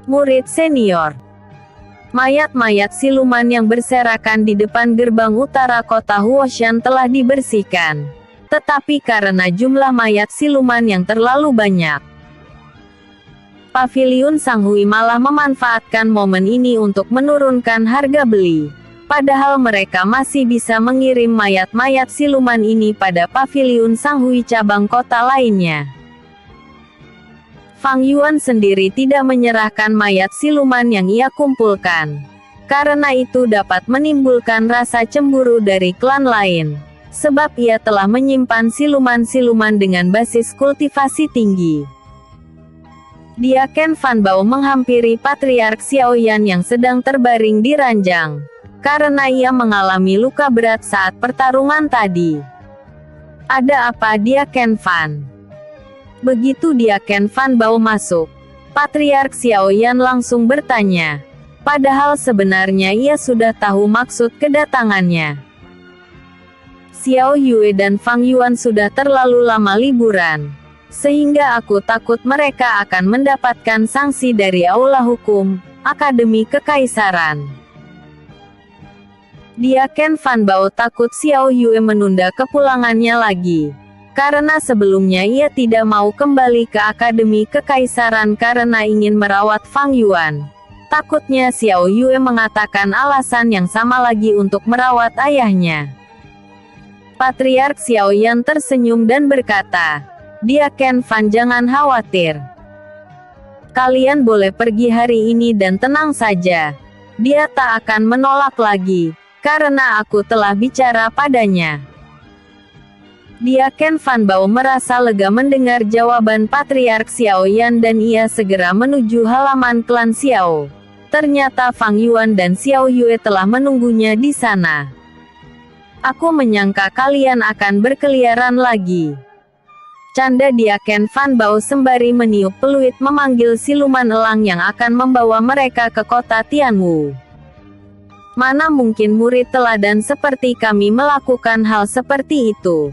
Murid senior. Mayat-mayat siluman yang berserakan di depan gerbang utara kota Huoshan telah dibersihkan. Tetapi karena jumlah mayat siluman yang terlalu banyak, Paviliun Sanghui malah memanfaatkan momen ini untuk menurunkan harga beli. Padahal mereka masih bisa mengirim mayat-mayat siluman ini pada Paviliun Sanghui cabang kota lainnya. Fang Yuan sendiri tidak menyerahkan mayat siluman yang ia kumpulkan. Karena itu dapat menimbulkan rasa cemburu dari klan lain. Sebab ia telah menyimpan siluman-siluman dengan basis kultivasi tinggi. Diaken Fan Bao menghampiri Patriark Xiaoyan yang sedang terbaring di ranjang. Karena ia mengalami luka berat saat pertarungan tadi. Ada apa Diaken Fan? Begitu Diaken Fan Bao masuk, Patriark Xiaoyan langsung bertanya. Padahal sebenarnya ia sudah tahu maksud kedatangannya. Xiao Yue dan Fang Yuan sudah terlalu lama liburan. Sehingga aku takut mereka akan mendapatkan sanksi dari Aula Hukum, Akademi Kekaisaran. Diaken Fan Bao takut Xiao Yue menunda kepulangannya lagi. Karena sebelumnya ia tidak mau kembali ke Akademi Kekaisaran karena ingin merawat Fang Yuan. Takutnya Xiao Yue mengatakan alasan yang sama lagi untuk merawat ayahnya. Patriark Xiaoyan tersenyum dan berkata, Diaken Fan jangan khawatir. Kalian boleh pergi hari ini dan tenang saja. Dia tak akan menolak lagi, karena aku telah bicara padanya. Diaken Fan Bao merasa lega mendengar jawaban Patriark Xiaoyan dan ia segera menuju halaman klan Xiao. Ternyata Fang Yuan dan Xiao Yue telah menunggunya di sana. Aku menyangka kalian akan berkeliaran lagi. Canda Diaken Fan Bao sembari meniup peluit memanggil siluman elang yang akan membawa mereka ke kota Tianwu. Mana mungkin murid teladan seperti kami melakukan hal seperti itu?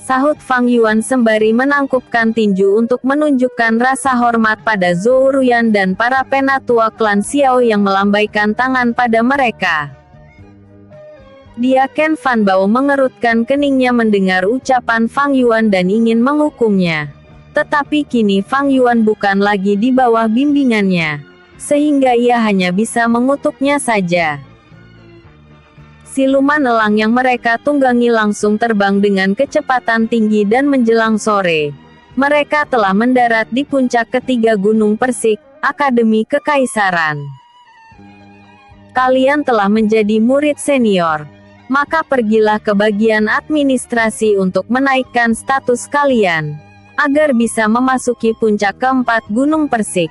Sahut Fang Yuan sembari menangkupkan tinju untuk menunjukkan rasa hormat pada Zhou Ruyan dan para penatua klan Xiao yang melambaikan tangan pada mereka. Diaken Fan Bao mengerutkan keningnya mendengar ucapan Fang Yuan dan ingin menghukumnya. Tetapi kini Fang Yuan bukan lagi di bawah bimbingannya, sehingga ia hanya bisa mengutuknya saja. Siluman elang yang mereka tunggangi langsung terbang dengan kecepatan tinggi dan menjelang sore, mereka telah mendarat di puncak ketiga Gunung Persik, Akademi Kekaisaran. Kalian telah menjadi murid senior. Maka pergilah ke bagian administrasi untuk menaikkan status kalian, agar bisa memasuki puncak keempat Gunung Persik.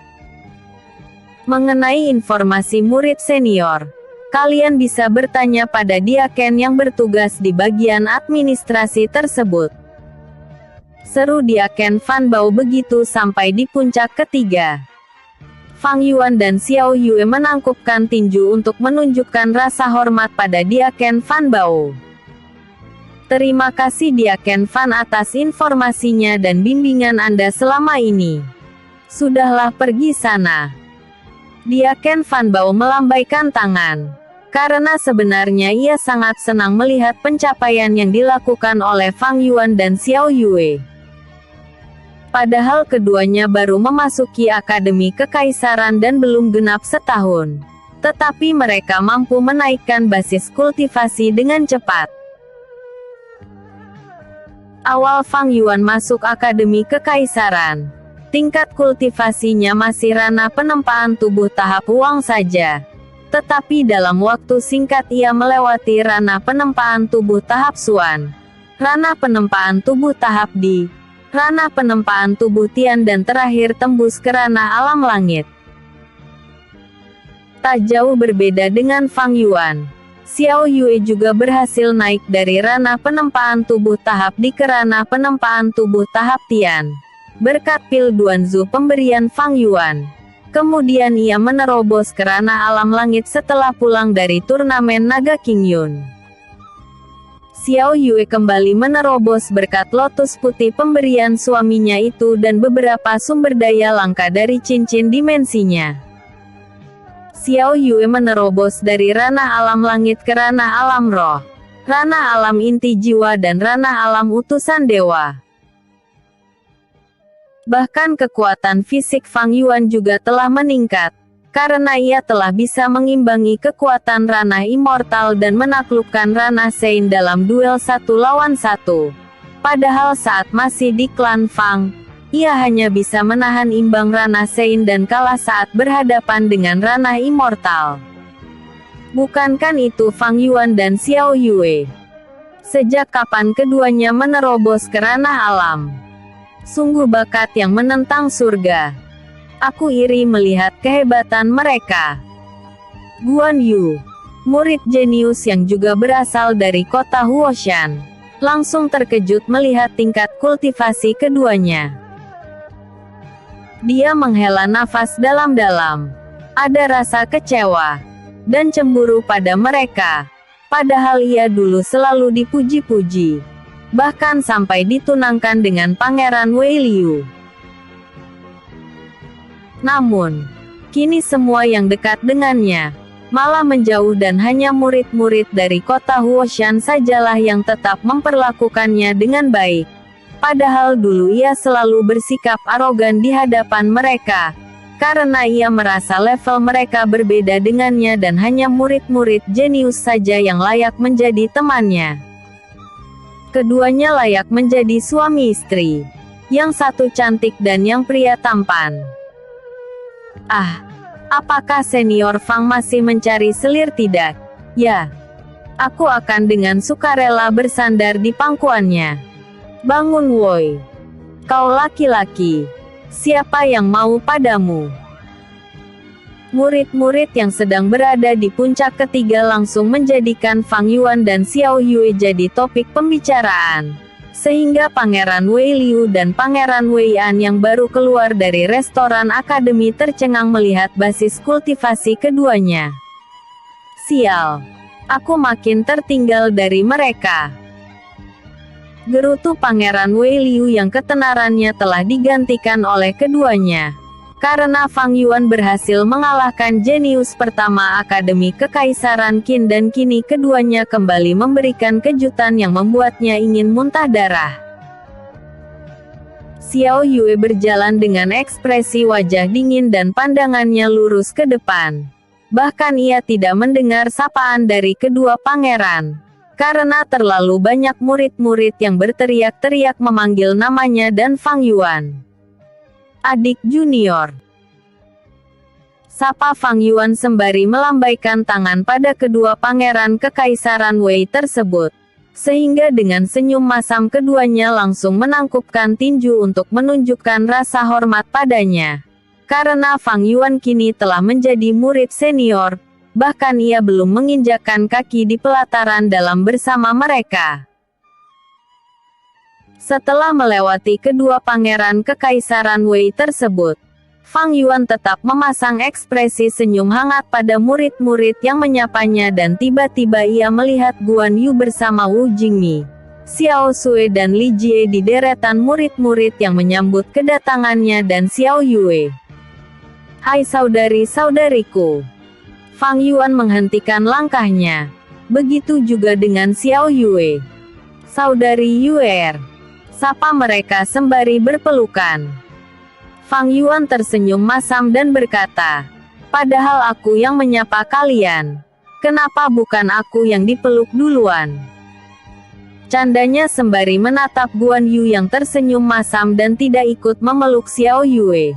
Mengenai informasi murid senior, kalian bisa bertanya pada Diaken yang bertugas di bagian administrasi tersebut. Seru Diaken Fan Bao begitu sampai di puncak ketiga. Fang Yuan dan Xiao Yue menangkupkan tinju untuk menunjukkan rasa hormat pada Diaken Fan Bao. Terima kasih Diaken Fan atas informasinya dan bimbingan Anda selama ini. Sudahlah pergi sana. Diaken Fan Bao melambaikan tangan. Karena sebenarnya ia sangat senang melihat pencapaian yang dilakukan oleh Fang Yuan dan Xiao Yue. Padahal keduanya baru memasuki Akademi Kekaisaran dan belum genap setahun. Tetapi mereka mampu menaikkan basis kultivasi dengan cepat. Awal Fang Yuan masuk Akademi Kekaisaran, tingkat kultivasinya masih ranah penempaan tubuh tahap Huang saja. Tetapi dalam waktu singkat ia melewati ranah penempaan tubuh tahap Xuan, ranah penempaan tubuh tahap Di, ranah penempaan tubuh Tian dan terakhir tembus ke ranah alam langit. Tak jauh berbeda dengan Fang Yuan, Xiao Yue juga berhasil naik dari ranah penempaan tubuh tahap Di ke ranah penempaan tubuh tahap Tian, berkat pil Duanzu pemberian Fang Yuan. Kemudian ia menerobos ke ranah alam langit setelah pulang dari turnamen Naga Qingyun. Xiao Yue kembali menerobos berkat lotus putih pemberian suaminya itu dan beberapa sumber daya langka dari cincin dimensinya. Xiao Yue menerobos dari ranah alam langit ke ranah alam roh, ranah alam inti jiwa dan ranah alam utusan dewa. Bahkan kekuatan fisik Fang Yuan juga telah meningkat, karena ia telah bisa mengimbangi kekuatan ranah immortal dan menaklukkan ranah Sein dalam duel 1 lawan 1. Padahal saat masih di klan Fang, ia hanya bisa menahan imbang ranah Sein dan kalah saat berhadapan dengan ranah immortal. Bukankah itu Fang Yuan dan Xiao Yue? Sejak kapan keduanya menerobos ke ranah alam? Sungguh bakat yang menentang surga. Aku iri melihat kehebatan mereka. Guan Yu, murid jenius yang juga berasal dari kota Huoshan, langsung terkejut melihat tingkat kultivasi keduanya. Dia menghela nafas dalam-dalam. Ada rasa kecewa dan cemburu pada mereka. Padahal ia dulu selalu dipuji-puji, bahkan sampai ditunangkan dengan Pangeran Wei Liu. Namun, kini semua yang dekat dengannya malah menjauh dan hanya murid-murid dari kota Huoshan sajalah yang tetap memperlakukannya dengan baik. Padahal dulu ia selalu bersikap arogan di hadapan mereka, karena ia merasa level mereka berbeda dengannya dan hanya murid-murid jenius saja yang layak menjadi temannya. Keduanya layak menjadi suami istri, yang satu cantik dan yang pria tampan. Ah, apakah senior Fang masih mencari selir tidak? Ya, aku akan dengan sukarela bersandar di pangkuannya. Bangun woi, kau laki-laki, siapa yang mau padamu? Murid-murid yang sedang berada di puncak ketiga langsung menjadikan Fang Yuan dan Xiao Yue jadi topik pembicaraan. Sehingga Pangeran Wei Liu dan Pangeran Wei An yang baru keluar dari restoran akademi tercengang melihat basis kultivasi keduanya. Sial, aku makin tertinggal dari mereka. Gerutu Pangeran Wei Liu yang ketenarannya telah digantikan oleh keduanya. Karena Fang Yuan berhasil mengalahkan jenius pertama Akademi Kekaisaran Qin dan kini keduanya kembali memberikan kejutan yang membuatnya ingin muntah darah. Xiao Yue berjalan dengan ekspresi wajah dingin dan pandangannya lurus ke depan. Bahkan ia tidak mendengar sapaan dari kedua pangeran. Karena terlalu banyak murid-murid yang berteriak-teriak memanggil namanya dan Fang Yuan. Adik junior. Sapa Fang Yuan sembari melambaikan tangan pada kedua pangeran kekaisaran Wei tersebut. Sehingga dengan senyum masam keduanya langsung menangkupkan tinju untuk menunjukkan rasa hormat padanya. Karena Fang Yuan kini telah menjadi murid senior, bahkan ia belum menginjakkan kaki di pelataran dalam bersama mereka. Setelah melewati kedua pangeran kekaisaran Wei tersebut, Fang Yuan tetap memasang ekspresi senyum hangat pada murid-murid yang menyapanya dan tiba-tiba ia melihat Guan Yu bersama Wu Jingmi, Xiao Sui dan Li Jie di deretan murid-murid yang menyambut kedatangannya dan Xiao Yue. Hai saudari-saudariku. Fang Yuan menghentikan langkahnya. Begitu juga dengan Xiao Yue. Saudari Yuer. Sapa mereka sembari berpelukan. Fang Yuan tersenyum masam dan berkata, padahal aku yang menyapa kalian. Kenapa bukan aku yang dipeluk duluan? Candanya sembari menatap Guan Yu yang tersenyum masam dan tidak ikut memeluk Xiao Yue.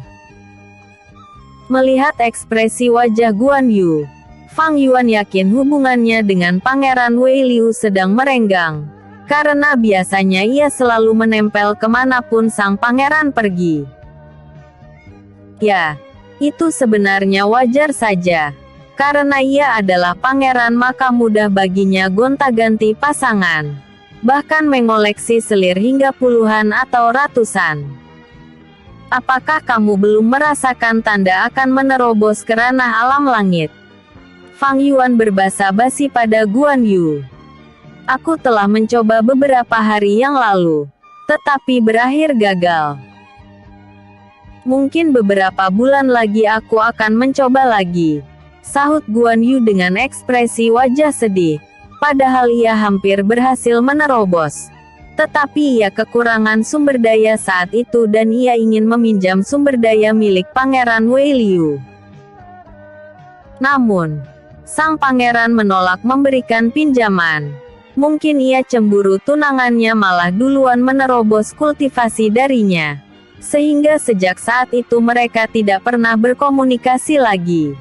Melihat ekspresi wajah Guan Yu, Fang Yuan yakin hubungannya dengan Pangeran Wei Liu sedang merenggang. Karena biasanya ia selalu menempel kemanapun sang pangeran pergi. Ya, itu sebenarnya wajar saja. Karena ia adalah pangeran maka mudah baginya gonta-ganti pasangan. Bahkan mengoleksi selir hingga puluhan atau ratusan. Apakah kamu belum merasakan tanda akan menerobos ke ranah alam langit? Fang Yuan berbasa basi pada Guan Yu. Aku telah mencoba beberapa hari yang lalu, tetapi berakhir gagal. Mungkin beberapa bulan lagi aku akan mencoba lagi, sahut Guan Yu dengan ekspresi wajah sedih. Padahal ia hampir berhasil menerobos. Tetapi ia kekurangan sumber daya saat itu dan ia ingin meminjam sumber daya milik Pangeran Wei Liu. Namun, sang pangeran menolak memberikan pinjaman. Mungkin ia cemburu tunangannya malah duluan menerobos kultivasi darinya. Sehingga sejak saat itu mereka tidak pernah berkomunikasi lagi.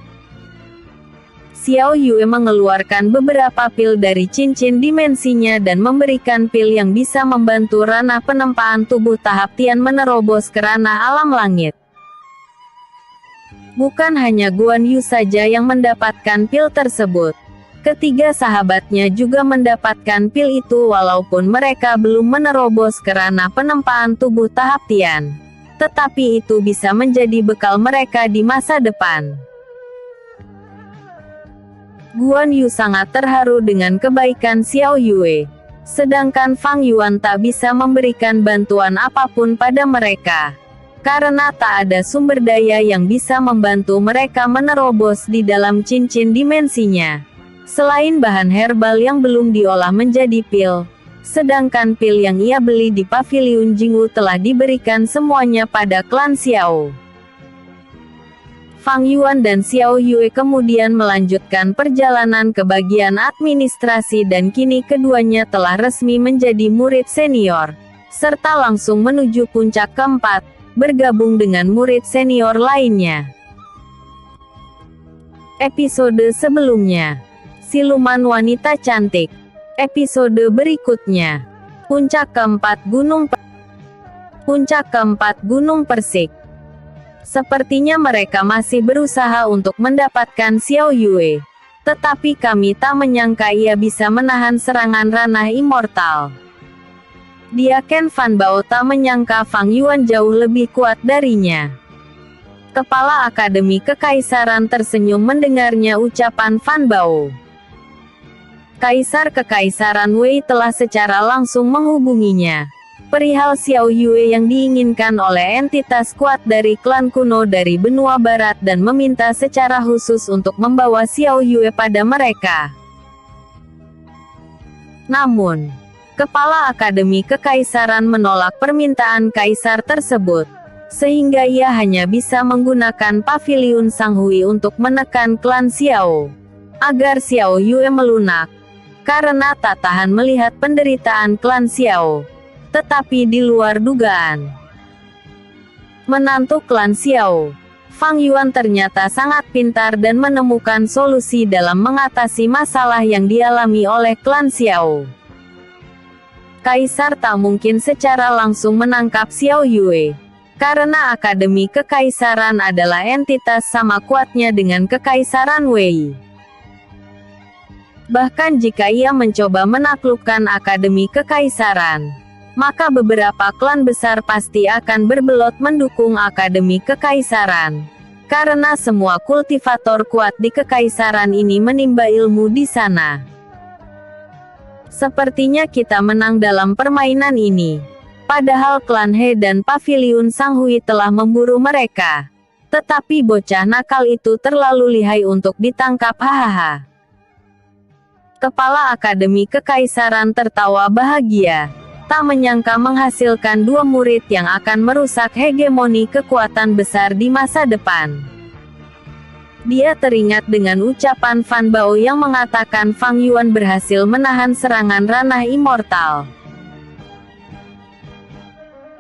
Xiao Yue mengeluarkan beberapa pil dari cincin dimensinya dan memberikan pil yang bisa membantu ranah penempaan tubuh tahap Tian menerobos ke ranah alam langit. Bukan hanya Guan Yu saja yang mendapatkan pil tersebut. Ketiga sahabatnya juga mendapatkan pil itu walaupun mereka belum menerobos ke ranah penempaan tubuh tahap Tian. Tetapi itu bisa menjadi bekal mereka di masa depan. Guan Yu sangat terharu dengan kebaikan Xiao Yue. Sedangkan Fang Yuan tak bisa memberikan bantuan apapun pada mereka. Karena tak ada sumber daya yang bisa membantu mereka menerobos di dalam cincin dimensinya. Selain bahan herbal yang belum diolah menjadi pil. Sedangkan pil yang ia beli di Paviliun Jingwu telah diberikan semuanya pada klan Xiao. Fang Yuan dan Xiao Yue kemudian melanjutkan perjalanan ke bagian administrasi dan kini keduanya telah resmi menjadi murid senior, serta langsung menuju puncak keempat, bergabung dengan murid senior lainnya. Episode sebelumnya, Siluman Wanita Cantik. Episode berikutnya, Puncak keempat Gunung Persik. Sepertinya mereka masih berusaha untuk mendapatkan Xiao Yue. Tetapi kami tak menyangka ia bisa menahan serangan ranah immortal. Dia Ken Fan Bao tak menyangka Fang Yuan jauh lebih kuat darinya. Kepala Akademi Kekaisaran tersenyum mendengarnya ucapan Fan Bao. Kaisar Kekaisaran Wei telah secara langsung menghubunginya. Perihal Xiao Yue yang diinginkan oleh entitas kuat dari klan kuno dari benua barat dan meminta secara khusus untuk membawa Xiao Yue pada mereka. Namun, Kepala Akademi Kekaisaran menolak permintaan kaisar tersebut, sehingga ia hanya bisa menggunakan Paviliun Sanghui untuk menekan klan Xiao, agar Xiao Yue melunak, karena tak tahan melihat penderitaan klan Xiao. Tetapi di luar dugaan, menantu klan Xiao, Fang Yuan ternyata sangat pintar dan menemukan solusi dalam mengatasi masalah yang dialami oleh klan Xiao. Kaisar tak mungkin secara langsung menangkap Xiao Yue, karena Akademi Kekaisaran adalah entitas sama kuatnya dengan Kekaisaran Wei. Bahkan jika ia mencoba menaklukkan Akademi Kekaisaran, maka beberapa klan besar pasti akan berbelot mendukung Akademi Kekaisaran. Karena semua kultivator kuat di Kekaisaran ini menimba ilmu di sana. Sepertinya kita menang dalam permainan ini. Padahal klan He dan Paviliun Sanghui telah memburu mereka. Tetapi bocah nakal itu terlalu lihai untuk ditangkap, hahaha. Kepala Akademi Kekaisaran tertawa bahagia. Tak menyangka menghasilkan dua murid yang akan merusak hegemoni kekuatan besar di masa depan. Dia teringat dengan ucapan Fan Bao yang mengatakan Fang Yuan berhasil menahan serangan ranah immortal.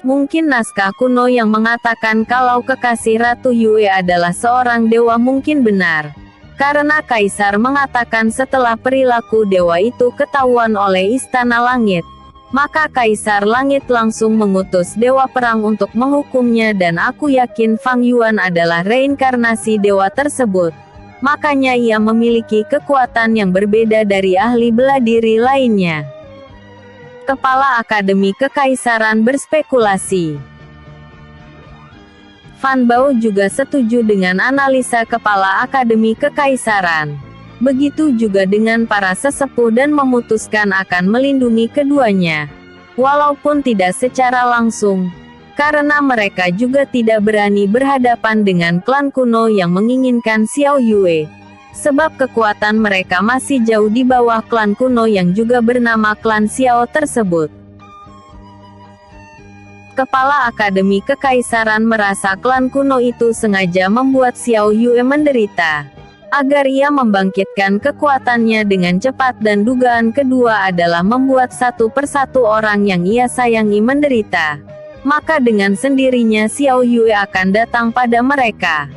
Mungkin naskah kuno yang mengatakan kalau kekasih Ratu Yue adalah seorang dewa mungkin benar. Karena Kaisar mengatakan setelah perilaku dewa itu ketahuan oleh Istana Langit, maka Kaisar Langit langsung mengutus Dewa Perang untuk menghukumnya dan aku yakin Fang Yuan adalah reinkarnasi dewa tersebut. Makanya ia memiliki kekuatan yang berbeda dari ahli bela diri lainnya. Kepala Akademi Kekaisaran berspekulasi. Fan Bao juga setuju dengan analisa Kepala Akademi Kekaisaran. Begitu juga dengan para sesepuh dan memutuskan akan melindungi keduanya. Walaupun tidak secara langsung, karena mereka juga tidak berani berhadapan dengan klan kuno yang menginginkan Xiao Yue. Sebab kekuatan mereka masih jauh di bawah klan kuno yang juga bernama klan Xiao tersebut. Kepala Akademi Kekaisaran merasa klan kuno itu sengaja membuat Xiao Yue menderita, agar ia membangkitkan kekuatannya dengan cepat, dan dugaan kedua adalah membuat satu persatu orang yang ia sayangi menderita. Maka dengan sendirinya Xiao Yue akan datang pada mereka.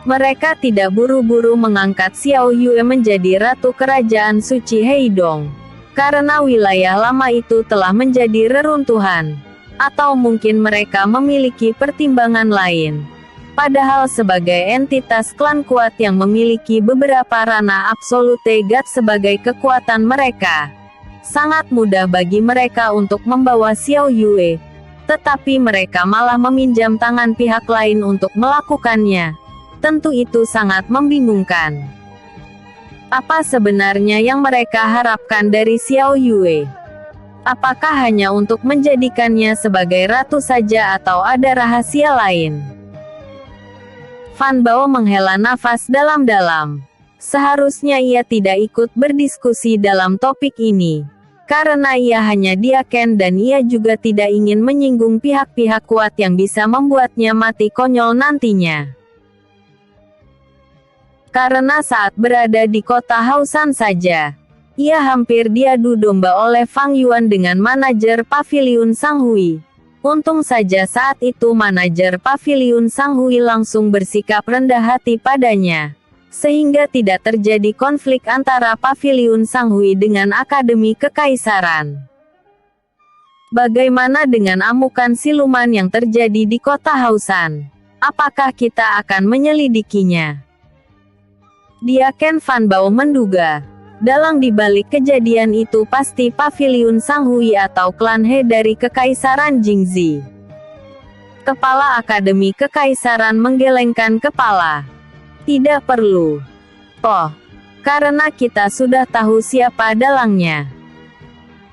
Mereka tidak buru-buru mengangkat Xiao Yue menjadi Ratu Kerajaan Suci Heidong, karena wilayah lama itu telah menjadi reruntuhan. Atau mungkin mereka memiliki pertimbangan lain. Padahal sebagai entitas klan kuat yang memiliki beberapa ranah absolute God sebagai kekuatan mereka, sangat mudah bagi mereka untuk membawa Xiao Yue. Tetapi mereka malah meminjam tangan pihak lain untuk melakukannya. Tentu itu sangat membingungkan. Apa sebenarnya yang mereka harapkan dari Xiao Yue? Apakah hanya untuk menjadikannya sebagai ratu saja atau ada rahasia lain? Fan Bao menghela nafas dalam-dalam. Seharusnya ia tidak ikut berdiskusi dalam topik ini, karena ia hanya diaken dan ia juga tidak ingin menyinggung pihak-pihak kuat yang bisa membuatnya mati konyol nantinya. Karena saat berada di kota Hausan saja, ia hampir diadu domba oleh Fang Yuan dengan manajer paviliun Sanghui. Untung saja saat itu manajer paviliun Sanghui langsung bersikap rendah hati padanya, sehingga tidak terjadi konflik antara paviliun Sanghui dengan Akademi Kekaisaran. Bagaimana dengan amukan siluman yang terjadi di kota Hausan? Apakah kita akan menyelidikinya? Diaken Fan Bao menduga, dalang dibalik kejadian itu pasti paviliun Sanghui atau klan He dari Kekaisaran Jingzi. Kepala Akademi Kekaisaran menggelengkan kepala. Tidak perlu. Oh, karena kita sudah tahu siapa dalangnya.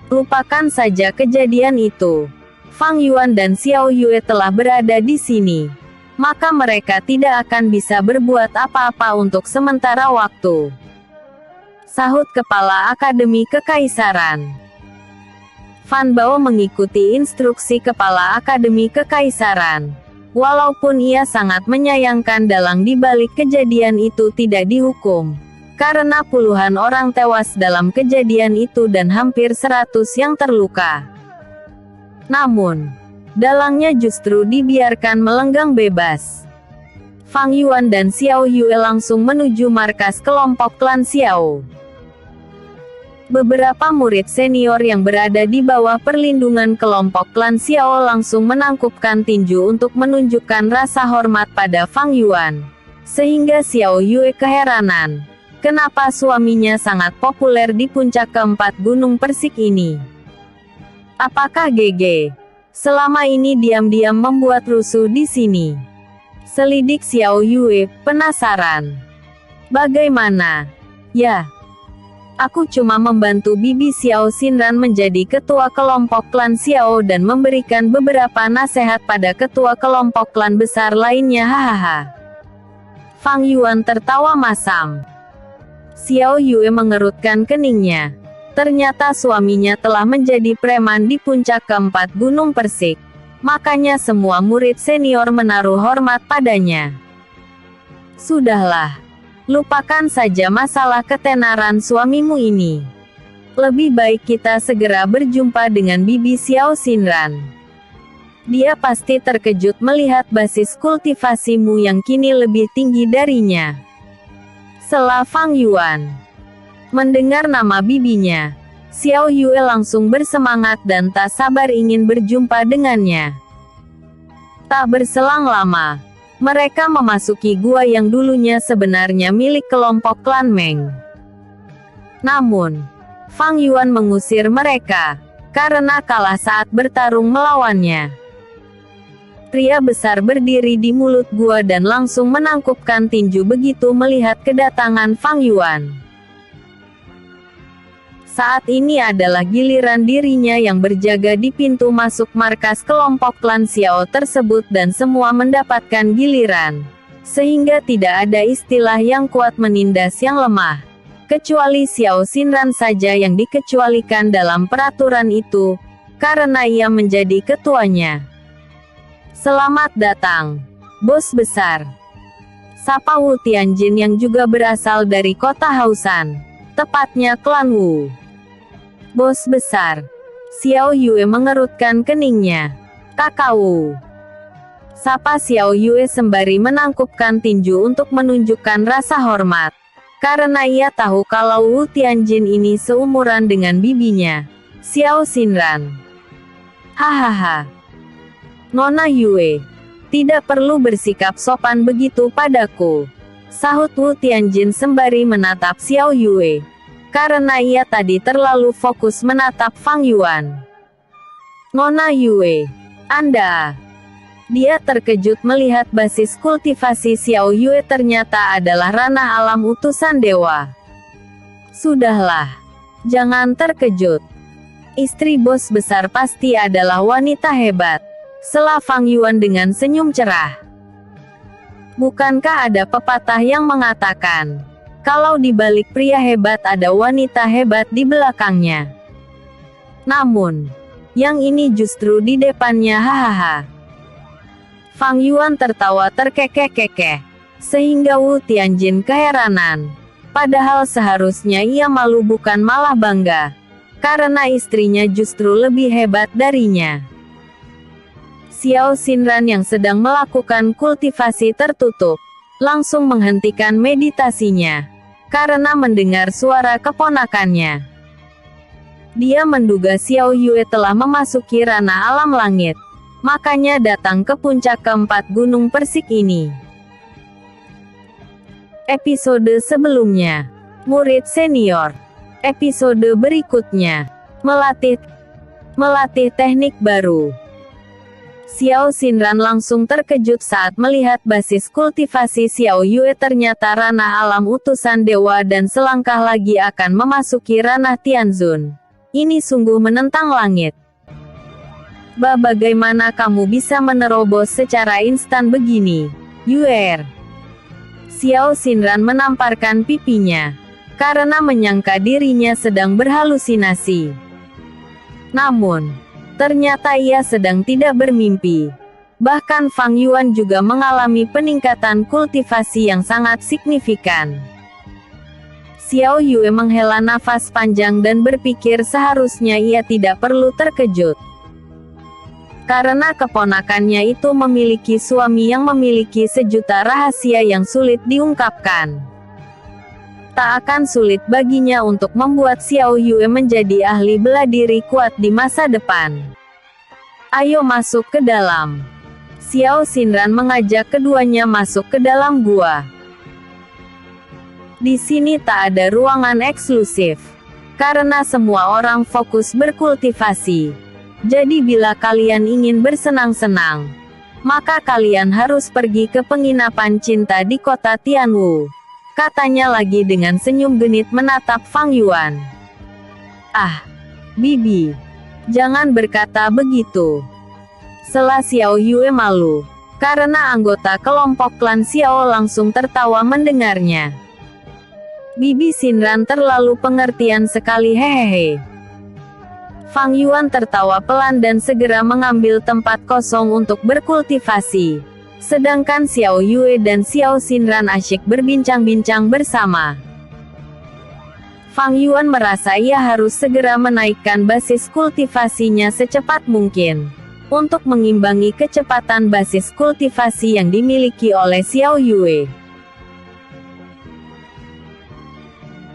Lupakan saja kejadian itu. Fang Yuan dan Xiao Yue telah berada di sini. Maka mereka tidak akan bisa berbuat apa-apa untuk sementara waktu. Sahut Kepala Akademi Kekaisaran. Fan Bao mengikuti instruksi Kepala Akademi Kekaisaran. Walaupun ia sangat menyayangkan dalang di balik kejadian itu tidak dihukum, karena puluhan orang tewas dalam kejadian itu dan hampir 100 yang terluka. Namun, dalangnya justru dibiarkan melenggang bebas. Fang Yuan dan Xiao Yue langsung menuju markas kelompok klan Xiao. Beberapa murid senior yang berada di bawah perlindungan kelompok klan Xiao langsung menangkupkan tinju untuk menunjukkan rasa hormat pada Fang Yuan. Sehingga Xiao Yue keheranan, kenapa suaminya sangat populer di puncak keempat gunung persik ini. Apakah GG selama ini diam-diam membuat rusuh di sini? Selidik Xiao Yue, penasaran. Bagaimana? Ya, aku cuma membantu Bibi Xiao Xinran menjadi ketua kelompok klan Xiao dan memberikan beberapa nasihat pada ketua kelompok klan besar lainnya. Hahaha. Fang Yuan tertawa masam. Xiao Yue mengerutkan keningnya. Ternyata suaminya telah menjadi preman di puncak keempat gunung persik. Makanya semua murid senior menaruh hormat padanya. Sudahlah. Lupakan saja masalah ketenaran suamimu ini. Lebih baik kita segera berjumpa dengan Bibi Xiao Xinran. Dia pasti terkejut melihat basis kultivasimu yang kini lebih tinggi darinya. Sela Fang Yuan. Mendengar nama bibinya, Xiao Yue langsung bersemangat dan tak sabar ingin berjumpa dengannya. Tak berselang lama, mereka memasuki gua yang dulunya sebenarnya milik kelompok klan Meng. Namun, Fang Yuan mengusir mereka, karena kalah saat bertarung melawannya. Pria besar berdiri di mulut gua dan langsung menangkupkan tinju begitu melihat kedatangan Fang Yuan. Saat ini adalah giliran dirinya yang berjaga di pintu masuk markas kelompok klan Xiao tersebut dan semua mendapatkan giliran. Sehingga tidak ada istilah yang kuat menindas yang lemah. Kecuali Xiao Xinran saja yang dikecualikan dalam peraturan itu, karena ia menjadi ketuanya. Selamat datang, bos besar. Sapa Wu Tianjin yang juga berasal dari kota Hausan, tepatnya klan Wu. Bos besar. Xiao Yue mengerutkan keningnya. Kakak Wu. Sapa Xiao Yue sembari menangkupkan tinju untuk menunjukkan rasa hormat. Karena ia tahu kalau Wu Tianjin ini seumuran dengan bibinya, Xiao Xinran. Hahaha. Nona Yue, tidak perlu bersikap sopan begitu padaku, sahut Wu Tianjin sembari menatap Xiao Yue. Karena ia tadi terlalu fokus menatap Fang Yuan. Nona Yue, Anda. Dia terkejut melihat basis kultivasi Xiao Yue ternyata adalah ranah alam utusan dewa. Sudahlah, jangan terkejut. Istri bos besar pasti adalah wanita hebat. Sela Fang Yuan dengan senyum cerah. Bukankah ada pepatah yang mengatakan, kalau di balik pria hebat ada wanita hebat di belakangnya? Namun, yang ini justru di depannya. Hahaha. Fang Yuan tertawa terkekeh-kekeh, sehingga Wu Tianjin keheranan. Padahal seharusnya ia malu bukan malah bangga, karena istrinya justru lebih hebat darinya. Xiao Xinran yang sedang melakukan kultivasi tertutup, langsung menghentikan meditasinya, karena mendengar suara keponakannya. Dia menduga Xiao Yue telah memasuki ranah alam langit, makanya datang ke puncak keempat gunung persik ini. Episode sebelumnya, murid senior. Episode berikutnya, melatih teknik baru. Xiao Xinran langsung terkejut saat melihat basis kultivasi Xiao Yue ternyata ranah alam utusan dewa dan selangkah lagi akan memasuki ranah Tianzun. Ini sungguh menentang langit. Bagaimana kamu bisa menerobos secara instan begini, Yue? Xiao Xinran menamparkan pipinya, karena menyangka dirinya sedang berhalusinasi. Namun, ternyata ia sedang tidak bermimpi. Bahkan Fang Yuan juga mengalami peningkatan kultivasi yang sangat signifikan. Xiao Yue menghela nafas panjang dan berpikir seharusnya ia tidak perlu terkejut. Karena keponakannya itu memiliki suami yang memiliki sejuta rahasia yang sulit diungkapkan. Tak akan sulit baginya untuk membuat Xiao Yue menjadi ahli bela diri kuat di masa depan. Ayo masuk ke dalam. Xiao Xinran mengajak keduanya masuk ke dalam gua. Di sini tak ada ruangan eksklusif, karena semua orang fokus berkultivasi. Jadi bila kalian ingin bersenang-senang, maka kalian harus pergi ke penginapan cinta di kota Tianwu. Katanya lagi dengan senyum genit menatap Fang Yuan. Ah, Bibi, jangan berkata begitu. Sela Xiao Yue malu, karena anggota kelompok klan Xiao langsung tertawa mendengarnya. Bibi Xinran terlalu pengertian sekali, hehehe. Fang Yuan tertawa pelan dan segera mengambil tempat kosong untuk berkultivasi. Sedangkan Xiao Yue dan Xiao Xinran asyik berbincang-bincang bersama. Fang Yuan merasa ia harus segera menaikkan basis kultivasinya secepat mungkin, untuk mengimbangi kecepatan basis kultivasi yang dimiliki oleh Xiao Yue.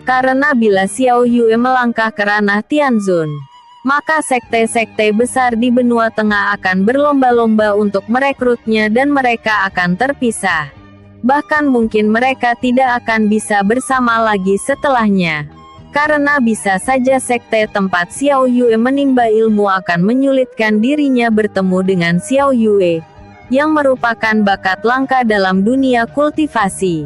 Karena bila Xiao Yue melangkah ke ranah Tianzun, maka sekte-sekte besar di benua tengah akan berlomba-lomba untuk merekrutnya dan mereka akan terpisah. Bahkan mungkin mereka tidak akan bisa bersama lagi setelahnya. Karena bisa saja sekte tempat Xiao Yue menimba ilmu akan menyulitkan dirinya bertemu dengan Xiao Yue, yang merupakan bakat langka dalam dunia kultivasi.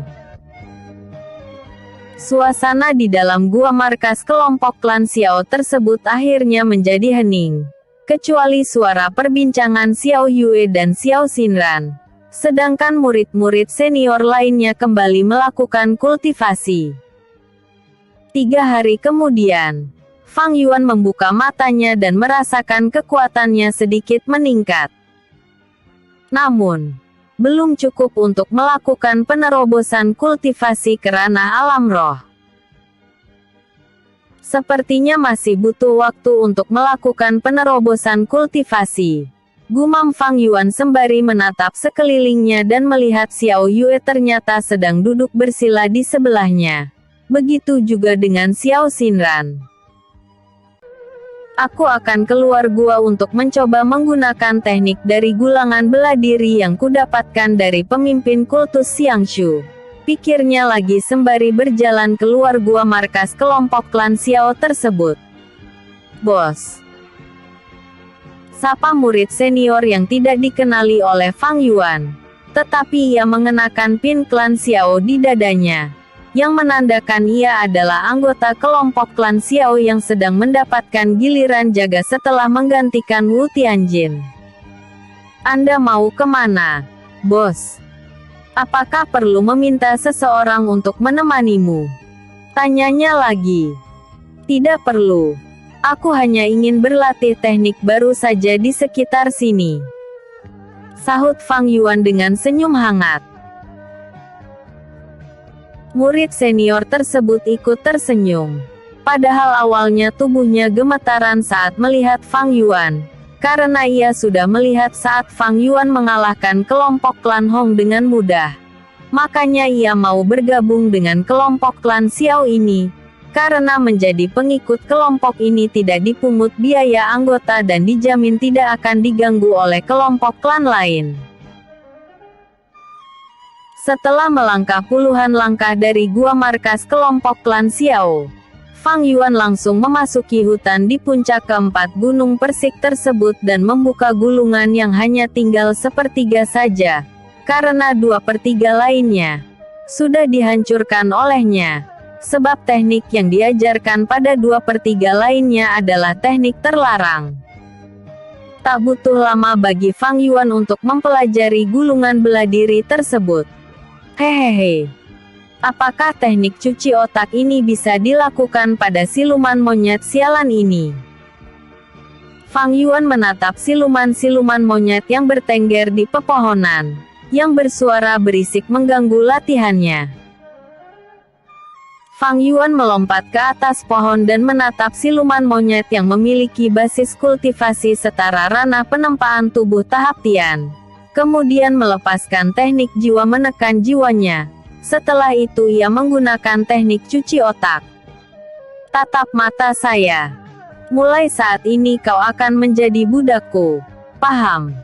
Suasana di dalam gua markas kelompok klan Xiao tersebut akhirnya menjadi hening, kecuali suara perbincangan Xiao Yue dan Xiao Xinran. Sedangkan murid-murid senior lainnya kembali melakukan kultivasi. 3 hari kemudian, Fang Yuan membuka matanya dan merasakan kekuatannya sedikit meningkat. Namun, belum cukup untuk melakukan penerobosan kultivasi ke ranah alam roh. Sepertinya masih butuh waktu untuk melakukan penerobosan kultivasi, gumam Fang Yuan sembari menatap sekelilingnya dan melihat Xiao Yue ternyata sedang duduk bersila di sebelahnya. Begitu juga dengan Xiao Xinran. Aku akan keluar gua untuk mencoba menggunakan teknik dari gulangan bela diri yang kudapatkan dari pemimpin kultus Xiangshu. Pikirnya lagi sembari berjalan keluar gua markas kelompok klan Xiao tersebut. Bos, sapa murid senior yang tidak dikenali oleh Fang Yuan. Tetapi ia mengenakan pin klan Xiao di dadanya, yang menandakan ia adalah anggota kelompok klan Xiao yang sedang mendapatkan giliran jaga setelah menggantikan Wu Tianjin. Anda mau kemana, bos? Apakah perlu meminta seseorang untuk menemanimu? Tanyanya lagi. Tidak perlu. Aku hanya ingin berlatih teknik baru saja di sekitar sini, sahut Fang Yuan dengan senyum hangat. Murid senior tersebut ikut tersenyum. Padahal awalnya tubuhnya gemetaran saat melihat Fang Yuan, karena ia sudah melihat saat Fang Yuan mengalahkan kelompok klan Hong dengan mudah. Makanya ia mau bergabung dengan kelompok klan Xiao ini, karena menjadi pengikut kelompok ini tidak dipungut biaya anggota dan dijamin tidak akan diganggu oleh kelompok klan lain. Setelah melangkah puluhan langkah dari gua markas kelompok klan Xiao, Fang Yuan langsung memasuki hutan di puncak keempat gunung persik tersebut dan membuka gulungan yang hanya tinggal sepertiga saja, karena 2/3 lainnya sudah dihancurkan olehnya. Sebab teknik yang diajarkan pada 2/3 lainnya adalah teknik terlarang. Tak butuh lama bagi Fang Yuan untuk mempelajari gulungan bela diri tersebut. Hehehe. Apakah teknik cuci otak ini bisa dilakukan pada siluman monyet sialan ini? Fang Yuan menatap siluman-siluman monyet yang bertengger di pepohonan, yang bersuara berisik mengganggu latihannya. Fang Yuan melompat ke atas pohon dan menatap siluman monyet yang memiliki basis kultivasi setara ranah penempaan tubuh tahap Tian. Kemudian melepaskan teknik jiwa menekan jiwanya. Setelah itu ia menggunakan teknik cuci otak. Tatap mata saya. Mulai saat ini kau akan menjadi budakku. Paham?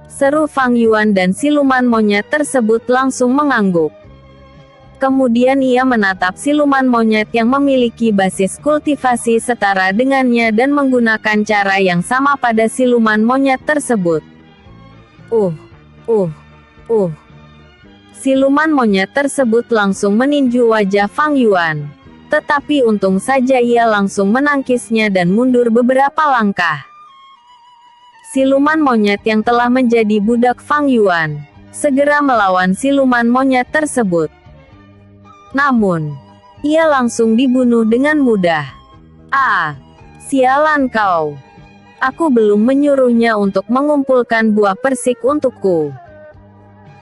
Seru Fang Yuan dan siluman monyet tersebut langsung mengangguk. Kemudian ia menatap siluman monyet yang memiliki basis kultivasi setara dengannya dan menggunakan cara yang sama pada siluman monyet tersebut. Siluman monyet tersebut langsung meninju wajah Fang Yuan. Tetapi untung saja ia langsung menangkisnya dan mundur beberapa langkah. Siluman monyet yang telah menjadi budak Fang Yuan segera melawan siluman monyet tersebut. Namun, ia langsung dibunuh dengan mudah. Sialan kau. Aku belum menyuruhnya untuk mengumpulkan buah persik untukku.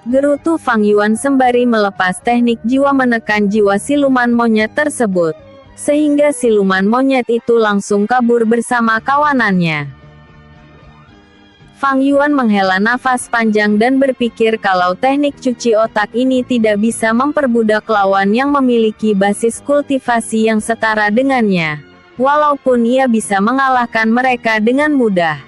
Gerutu Fang Yuan sembari melepas teknik jiwa menekan jiwa siluman monyet tersebut, sehingga siluman monyet itu langsung kabur bersama kawanannya. Fang Yuan menghela nafas panjang dan berpikir kalau teknik cuci otak ini tidak bisa memperbudak lawan yang memiliki basis kultivasi yang setara dengannya, walaupun ia bisa mengalahkan mereka dengan mudah.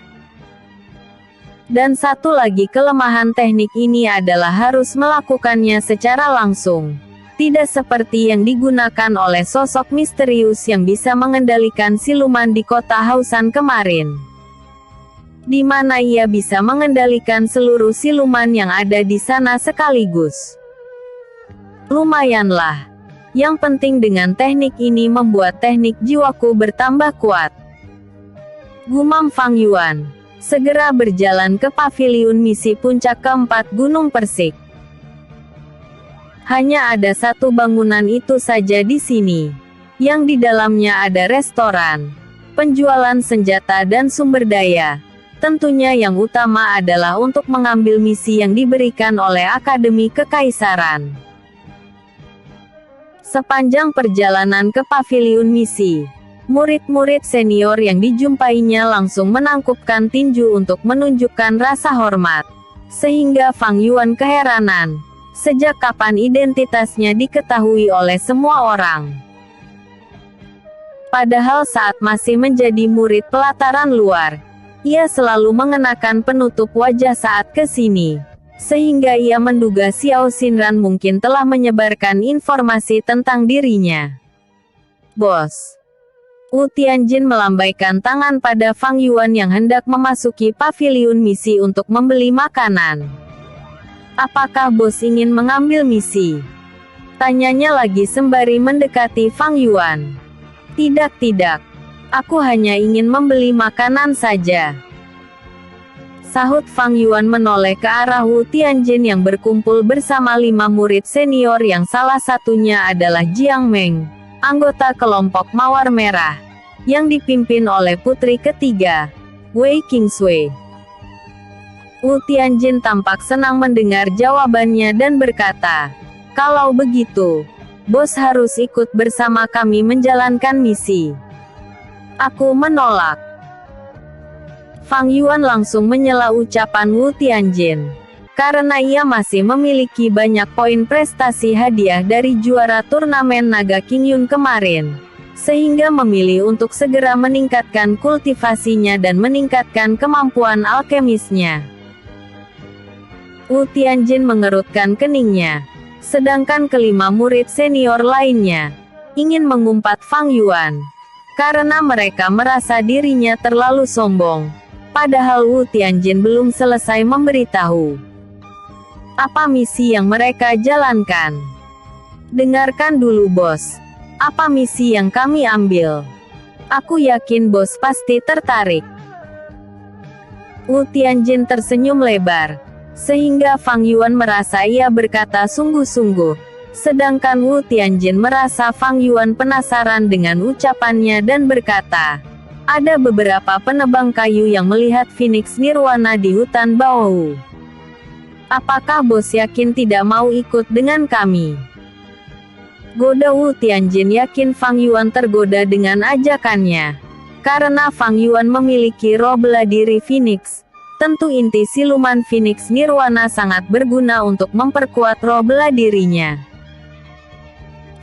Dan satu lagi kelemahan teknik ini adalah harus melakukannya secara langsung. Tidak seperti yang digunakan oleh sosok misterius yang bisa mengendalikan siluman di kota Hausan kemarin. di mana ia bisa mengendalikan seluruh siluman yang ada di sana sekaligus. Lumayanlah. Yang penting dengan teknik ini membuat teknik jiwaku bertambah kuat. Gumam Fang Yuan. Segera berjalan ke paviliun misi puncak keempat Gunung Persik. Hanya ada satu bangunan itu saja di sini, yang di dalamnya ada restoran, penjualan senjata dan sumber daya. Tentunya yang utama adalah untuk mengambil misi yang diberikan oleh Akademi Kekaisaran. Sepanjang perjalanan ke paviliun misi, murid-murid senior yang dijumpainya langsung menangkupkan tinju untuk menunjukkan rasa hormat. Sehingga Fang Yuan keheranan, sejak kapan identitasnya diketahui oleh semua orang. Padahal saat masih menjadi murid pelataran luar, ia selalu mengenakan penutup wajah saat kesini. Sehingga ia menduga Xiao Xinran mungkin telah menyebarkan informasi tentang dirinya. Bos. Wu Tianjin melambaikan tangan pada Fang Yuan yang hendak memasuki paviliun misi untuk membeli makanan. Apakah bos ingin mengambil misi? Tanyanya lagi sembari mendekati Fang Yuan. Tidak. Aku hanya ingin membeli makanan saja. Sahut Fang Yuan menoleh ke arah Wu Tianjin yang berkumpul bersama 5 murid senior yang salah satunya adalah Jiang Meng, anggota kelompok Mawar Merah, yang dipimpin oleh putri ketiga, Wei Qingsui. Wu Tianjin tampak senang mendengar jawabannya dan berkata, "Kalau begitu, bos harus ikut bersama kami menjalankan misi." Aku menolak. Fang Yuan langsung menyela ucapan Wu Tianjin. Karena ia masih memiliki banyak poin prestasi hadiah dari juara turnamen Naga Qingyun kemarin. Sehingga memilih untuk segera meningkatkan kultivasinya dan meningkatkan kemampuan alkemisnya. Wu Tianjin mengerutkan keningnya. Sedangkan kelima murid senior lainnya ingin mengumpat Fang Yuan. Karena mereka merasa dirinya terlalu sombong. Padahal Wu Tianjin belum selesai memberitahu apa misi yang mereka jalankan. Dengarkan dulu bos. Apa misi yang kami ambil? Aku yakin bos pasti tertarik. Wu Tianjin tersenyum lebar. Sehingga Fang Yuan merasa ia berkata sungguh-sungguh. Sedangkan Wu Tianjin merasa Fang Yuan penasaran dengan ucapannya dan berkata, "Ada beberapa penebang kayu yang melihat Phoenix Nirwana di hutan Baowu. Apakah bos yakin tidak mau ikut dengan kami?" Goda Wu Tianjin yakin Fang Yuan tergoda dengan ajakannya. Karena Fang Yuan memiliki roh bela diri Phoenix. Tentu inti siluman Phoenix Nirwana sangat berguna untuk memperkuat roh bela dirinya.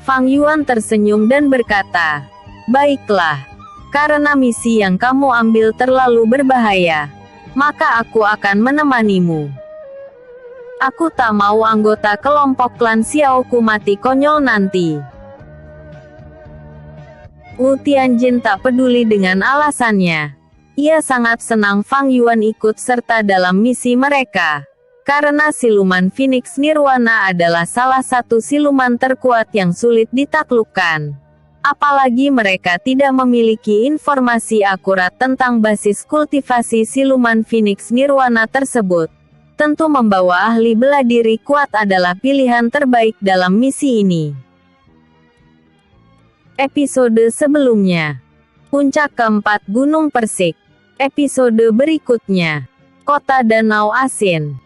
Fang Yuan tersenyum dan berkata, "Baiklah. Karena misi yang kamu ambil terlalu berbahaya, maka aku akan menemanimu. Aku tak mau anggota kelompok klan Xiaoku mati konyol nanti." Wu Tianjin tak peduli dengan alasannya. Ia sangat senang Fang Yuan ikut serta dalam misi mereka. Karena siluman Phoenix Nirwana adalah salah satu siluman terkuat yang sulit ditaklukkan. Apalagi mereka tidak memiliki informasi akurat tentang basis kultivasi siluman Phoenix Nirwana tersebut. Tentu membawa ahli bela diri kuat adalah pilihan terbaik dalam misi ini. Episode sebelumnya. Puncak keempat Gunung Persik. Episode berikutnya. Kota Danau Asin.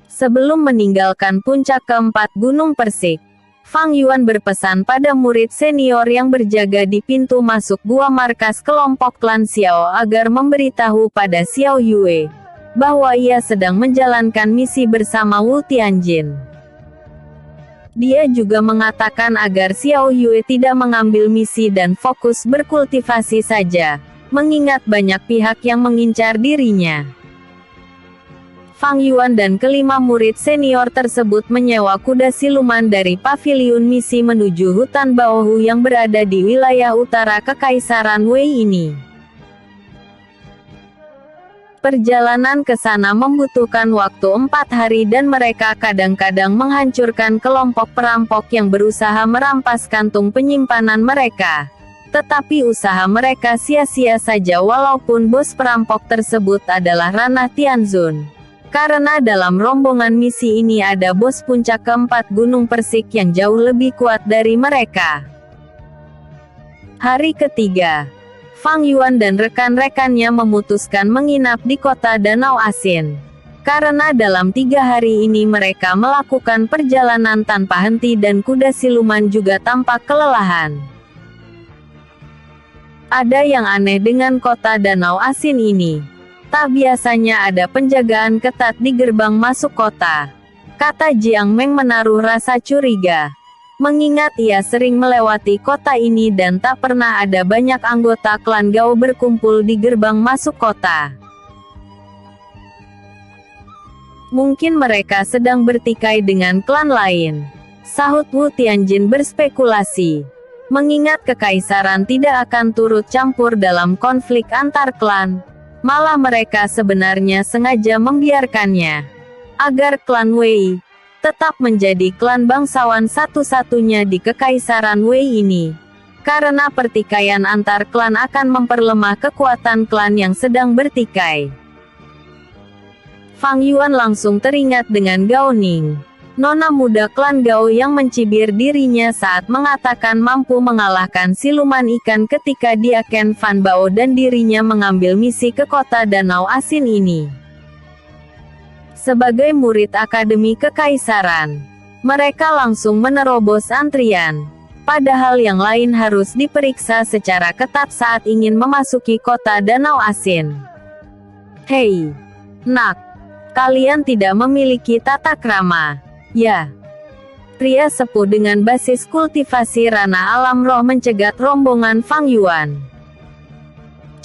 Sebelum meninggalkan puncak keempat Gunung Persik, Fang Yuan berpesan pada murid senior yang berjaga di pintu masuk gua markas kelompok klan Xiao agar memberitahu pada Xiao Yue bahwa ia sedang menjalankan misi bersama Wu Tianjin. Dia juga mengatakan agar Xiao Yue tidak mengambil misi dan fokus berkultivasi saja, mengingat banyak pihak yang mengincar dirinya. Fang Yuan dan kelima murid senior tersebut menyewa kuda siluman dari paviliun misi menuju hutan Baowu yang berada di wilayah utara Kekaisaran Wei ini. Perjalanan ke sana membutuhkan waktu 4 hari dan mereka kadang-kadang menghancurkan kelompok perampok yang berusaha merampas kantung penyimpanan mereka. Tetapi usaha mereka sia-sia saja walaupun bos perampok tersebut adalah ranah Tianzun. Karena dalam rombongan misi ini ada bos puncak keempat Gunung Persik yang jauh lebih kuat dari mereka. Hari ketiga, Fang Yuan dan rekan-rekannya memutuskan menginap di kota Danau Asin. Karena dalam 3 hari ini mereka melakukan perjalanan tanpa henti dan kuda siluman juga tampak kelelahan. Ada yang aneh dengan kota Danau Asin ini. Tak biasanya ada penjagaan ketat di gerbang masuk kota. Kata Jiang Meng menaruh rasa curiga. Mengingat ia sering melewati kota ini dan tak pernah ada banyak anggota klan Gao berkumpul di gerbang masuk kota. Mungkin mereka sedang bertikai dengan klan lain, sahut Wu Tianjin berspekulasi. Mengingat kekaisaran tidak akan turut campur dalam konflik antar klan, malah mereka sebenarnya sengaja membiarkannya, agar klan Wei tetap menjadi klan bangsawan satu-satunya di Kekaisaran Wei ini. Karena pertikaian antar klan akan memperlemah kekuatan klan yang sedang bertikai. Fang Yuan langsung teringat dengan Gao Ning, nona muda klan Gao yang mencibir dirinya saat mengatakan mampu mengalahkan siluman ikan ketika dia Ken Fan Bao dan dirinya mengambil misi ke kota Danau Asin ini. Sebagai murid Akademi Kekaisaran, mereka langsung menerobos antrian. Padahal yang lain harus diperiksa secara ketat saat ingin memasuki kota Danau Asin. Hei, nak, kalian tidak memiliki tata krama, ya? Pria sepuh dengan basis kultivasi ranah alam roh mencegat rombongan Fang Yuan.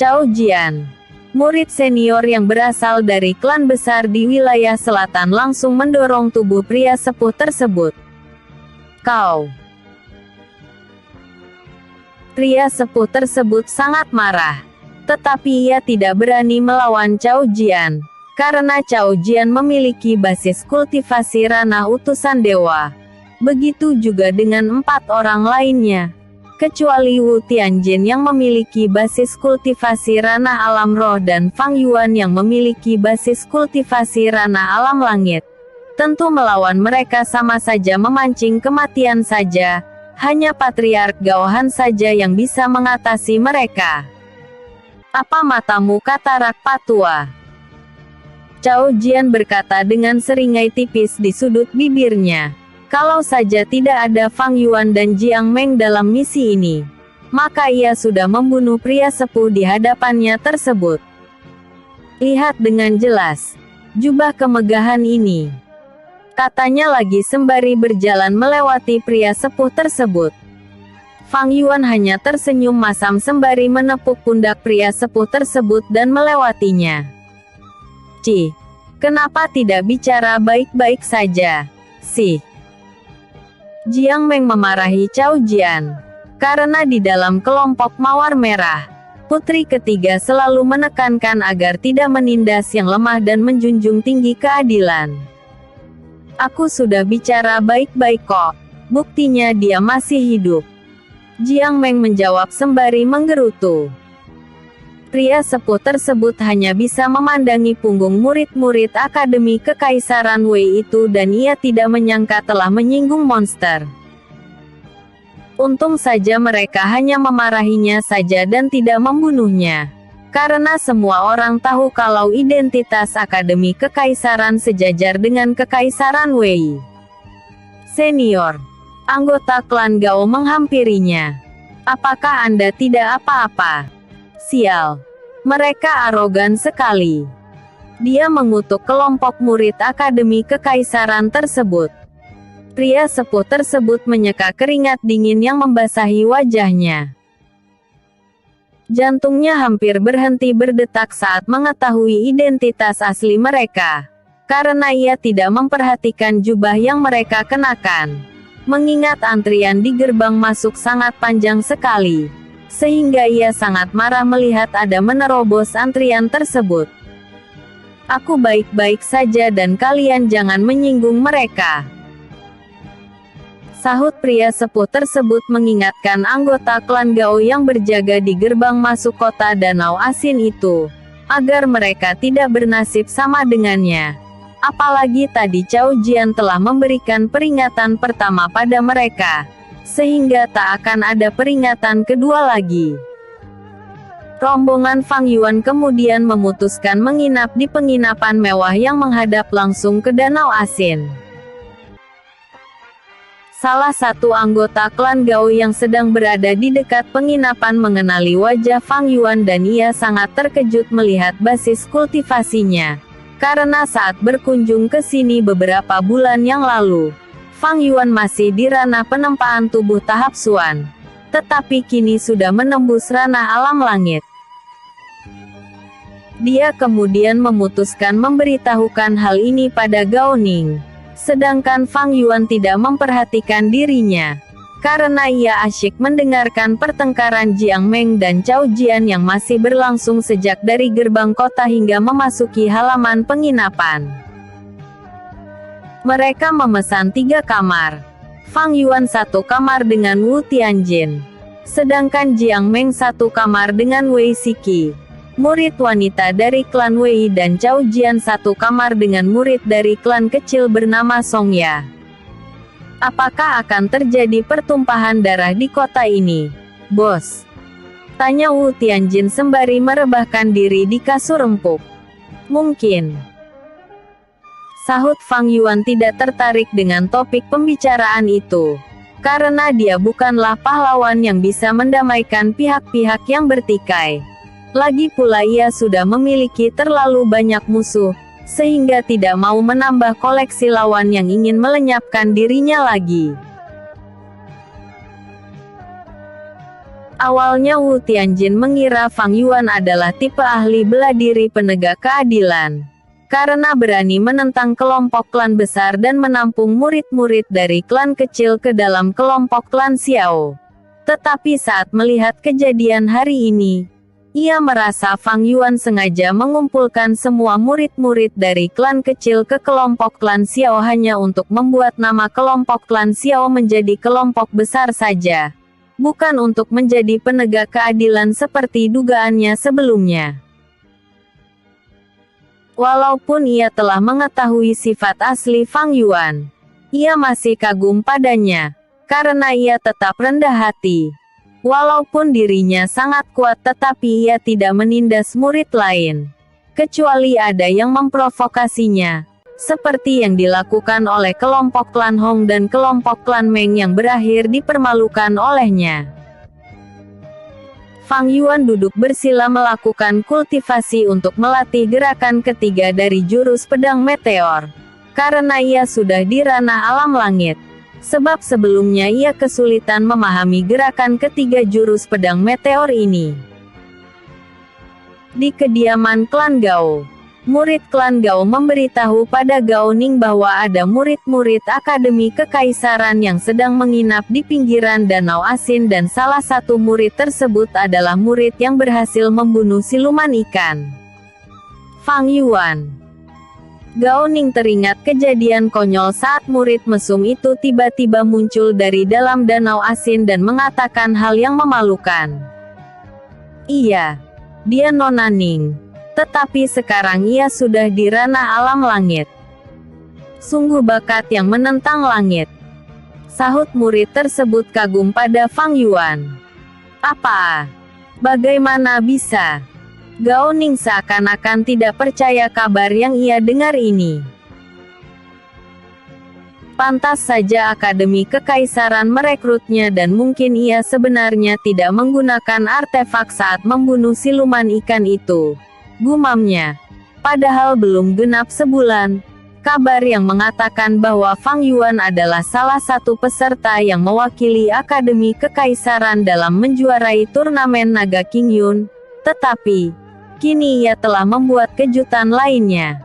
Cao Jian, murid senior yang berasal dari klan besar di wilayah selatan langsung mendorong tubuh pria sepuh tersebut. Kau. Pria sepuh tersebut sangat marah. Tetapi ia tidak berani melawan Cao Jian. Karena Cao Jian memiliki basis kultivasi ranah utusan dewa. Begitu juga dengan 4 orang lainnya. Kecuali Wu Tianjin yang memiliki basis kultivasi ranah alam roh dan Fang Yuan yang memiliki basis kultivasi ranah alam langit. Tentu melawan mereka sama saja memancing kematian saja, hanya Patriark Gaohan saja yang bisa mengatasi mereka. Apa matamu, kata Rakpa tua? Cao Jian berkata dengan seringai tipis di sudut bibirnya. Kalau saja tidak ada Fang Yuan dan Jiang Meng dalam misi ini, maka ia sudah membunuh pria sepuh di hadapannya tersebut. Lihat dengan jelas jubah kemegahan ini, katanya lagi sembari berjalan melewati pria sepuh tersebut. Fang Yuan hanya tersenyum masam sembari menepuk pundak pria sepuh tersebut dan melewatinya. Cih, kenapa tidak bicara baik-baik saja, sih? Jiang Meng memarahi Cao Jian. Karena di dalam kelompok Mawar Merah, putri ketiga selalu menekankan agar tidak menindas yang lemah dan menjunjung tinggi keadilan. Aku sudah bicara baik-baik kok. Buktinya dia masih hidup. Jiang Meng menjawab sembari menggerutu. Pria sepuh tersebut hanya bisa memandangi punggung murid-murid Akademi Kekaisaran Wei itu dan ia tidak menyangka telah menyinggung monster. Untung saja mereka hanya memarahinya saja dan tidak membunuhnya. Karena semua orang tahu kalau identitas Akademi Kekaisaran sejajar dengan Kekaisaran Wei. Senior, anggota klan Gao menghampirinya. Apakah Anda tidak apa-apa? Sial, mereka arogan sekali. Dia mengutuk kelompok murid Akademi Kekaisaran tersebut. Pria sepuh tersebut menyeka keringat dingin yang membasahi wajahnya. Jantungnya hampir berhenti berdetak saat mengetahui identitas asli mereka. Karena ia tidak memperhatikan jubah yang mereka kenakan. Mengingat antrian di gerbang masuk sangat panjang sekali. Sehingga ia sangat marah melihat ada menerobos antrian tersebut. Aku baik-baik saja dan kalian jangan menyinggung mereka. Sahut pria sepuh tersebut mengingatkan anggota klan Gao yang berjaga di gerbang masuk kota Danau Asin itu, agar mereka tidak bernasib sama dengannya. Apalagi tadi Cao Jian telah memberikan peringatan pertama pada mereka, sehingga tak akan ada peringatan kedua lagi. Rombongan Fang Yuan kemudian memutuskan menginap di penginapan mewah yang menghadap langsung ke Danau Asin. Salah satu anggota klan Gao yang sedang berada di dekat penginapan mengenali wajah Fang Yuan dan ia sangat terkejut melihat basis kultivasinya. Karena saat berkunjung ke sini beberapa bulan yang lalu, Fang Yuan masih di ranah penempaan tubuh tahap Xuan, tetapi kini sudah menembus ranah alam langit. Dia kemudian memutuskan memberitahukan hal ini pada Gao Ning. Sedangkan Fang Yuan tidak memperhatikan dirinya, karena ia asyik mendengarkan pertengkaran Jiang Meng dan Cao Jian yang masih berlangsung sejak dari gerbang kota hingga memasuki halaman penginapan. Mereka memesan 3 kamar. Fang Yuan 1 kamar dengan Wu Tianjin, sedangkan Jiang Meng 1 kamar dengan Wei Siki, murid wanita dari klan Wei, dan Cao Jian 1 kamar dengan murid dari klan kecil bernama Song Ya. Apakah akan terjadi pertumpahan darah di kota ini, bos? Tanya Wu Tianjin sembari merebahkan diri di kasur empuk. Mungkin. Sahut Fang Yuan tidak tertarik dengan topik pembicaraan itu, karena dia bukanlah pahlawan yang bisa mendamaikan pihak-pihak yang bertikai. Lagi pula ia sudah memiliki terlalu banyak musuh, sehingga tidak mau menambah koleksi lawan yang ingin melenyapkan dirinya lagi. Awalnya Wu Tianjin mengira Fang Yuan adalah tipe ahli bela diri penegak keadilan, karena berani menentang kelompok klan besar dan menampung murid-murid dari klan kecil ke dalam kelompok klan Xiao. Tetapi saat melihat kejadian hari ini, ia merasa Fang Yuan sengaja mengumpulkan semua murid-murid dari klan kecil ke kelompok klan Xiao hanya untuk membuat nama kelompok klan Xiao menjadi kelompok besar saja, bukan untuk menjadi penegak keadilan seperti dugaannya sebelumnya. Walaupun ia telah mengetahui sifat asli Fang Yuan, ia masih kagum padanya, karena ia tetap rendah hati. Walaupun dirinya sangat kuat tetapi ia tidak menindas murid lain, kecuali ada yang memprovokasinya, seperti yang dilakukan oleh kelompok klan Hong dan kelompok klan Meng yang berakhir dipermalukan olehnya. Fang Yuan duduk bersila melakukan kultivasi untuk melatih gerakan ketiga dari jurus pedang meteor, karena ia sudah di ranah alam langit. Sebab sebelumnya ia kesulitan memahami gerakan ketiga jurus pedang meteor ini. Di kediaman klan Gao, murid klan Gao memberitahu pada Gao Ning bahwa ada murid-murid Akademi Kekaisaran yang sedang menginap di pinggiran Danau Asin dan salah satu murid tersebut adalah murid yang berhasil membunuh siluman ikan. Fang Yuan. Gao Ning teringat kejadian konyol saat murid mesum itu tiba-tiba muncul dari dalam Danau Asin dan mengatakan hal yang memalukan. Iya, dia Nona Ning. Tetapi sekarang ia sudah di ranah alam langit. Sungguh bakat yang menentang langit. Sahut murid tersebut kagum pada Fang Yuan. Apa? Bagaimana bisa? Gao Ning seakan-akan tidak percaya kabar yang ia dengar ini. Pantas saja Akademi Kekaisaran merekrutnya dan mungkin ia sebenarnya tidak menggunakan artefak saat membunuh siluman ikan itu, gumamnya. Padahal belum genap sebulan, kabar yang mengatakan bahwa Fang Yuan adalah salah satu peserta yang mewakili Akademi Kekaisaran dalam menjuarai turnamen Naga King Yun, tetapi kini ia telah membuat kejutan lainnya.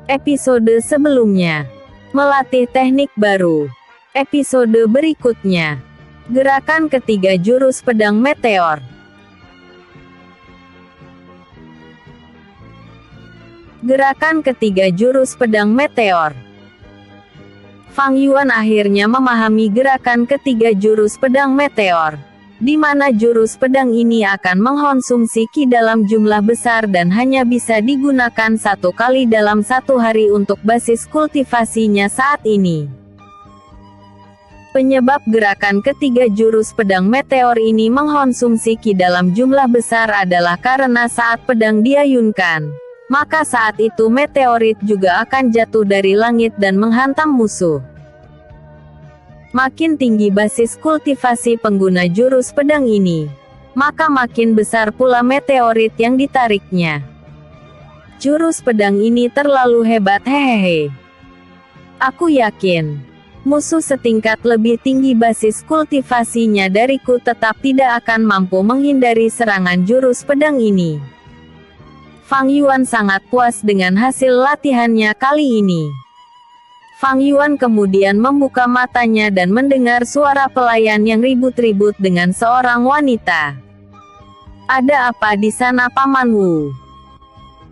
Episode sebelumnya. Melatih teknik baru. Episode berikutnya. Gerakan ketiga jurus pedang meteor. Gerakan ketiga jurus pedang meteor. Fang Yuan akhirnya memahami gerakan ketiga jurus pedang meteor, di mana jurus pedang ini akan mengkonsumsi ki dalam jumlah besar dan hanya bisa digunakan satu kali dalam satu hari untuk basis kultivasinya saat ini. Penyebab gerakan ketiga jurus pedang meteor ini mengkonsumsi ki dalam jumlah besar adalah karena saat pedang diayunkan, maka saat itu meteorit juga akan jatuh dari langit dan menghantam musuh. Makin tinggi basis kultivasi pengguna jurus pedang ini, maka makin besar pula meteorit yang ditariknya. Jurus pedang ini terlalu hebat, hehehe. Aku yakin, musuh setingkat lebih tinggi basis kultivasinya dariku tetap tidak akan mampu menghindari serangan jurus pedang ini. Fang Yuan sangat puas dengan hasil latihannya kali ini. Fang Yuan kemudian membuka matanya dan mendengar suara pelayan yang ribut-ribut dengan seorang wanita. "Ada apa di sana, Paman Wu?"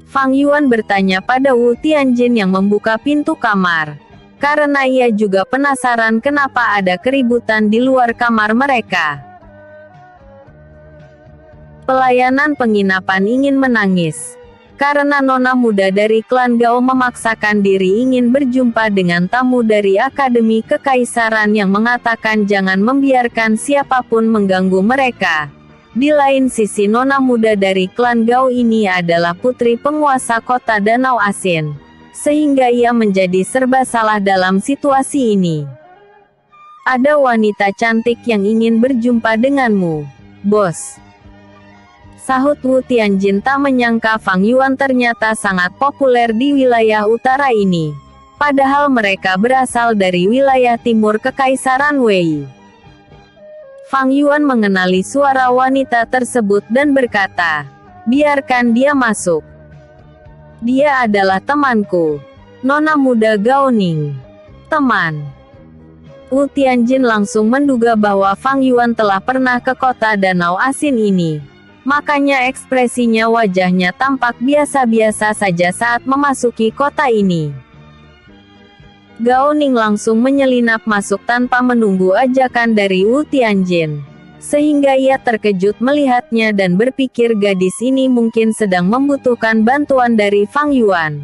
Fang Yuan bertanya pada Wu Tianjin yang membuka pintu kamar, karena ia juga penasaran kenapa ada keributan di luar kamar mereka. Pelayanan penginapan ingin menangis, karena nona muda dari klan Gao memaksakan diri ingin berjumpa dengan tamu dari Akademi Kekaisaran yang mengatakan jangan membiarkan siapapun mengganggu mereka. Di lain sisi nona muda dari klan Gao ini adalah putri penguasa kota Danau Asin, sehingga ia menjadi serba salah dalam situasi ini. "Ada wanita cantik yang ingin berjumpa denganmu, bos," sahut Wu Tianjin. Tak menyangka Fang Yuan ternyata sangat populer di wilayah utara ini, padahal mereka berasal dari wilayah timur Kekaisaran Wei. Fang Yuan mengenali suara wanita tersebut dan berkata, "Biarkan dia masuk. Dia adalah temanku, nona muda Gao Ning." "Teman?" Wu Tianjin langsung menduga bahwa Fang Yuan telah pernah ke kota Danau Asin ini. Makanya ekspresinya wajahnya tampak biasa-biasa saja saat memasuki kota ini. Gao Ning langsung menyelinap masuk tanpa menunggu ajakan dari Wu Tianjin, sehingga ia terkejut melihatnya dan berpikir gadis ini mungkin sedang membutuhkan bantuan dari Fang Yuan.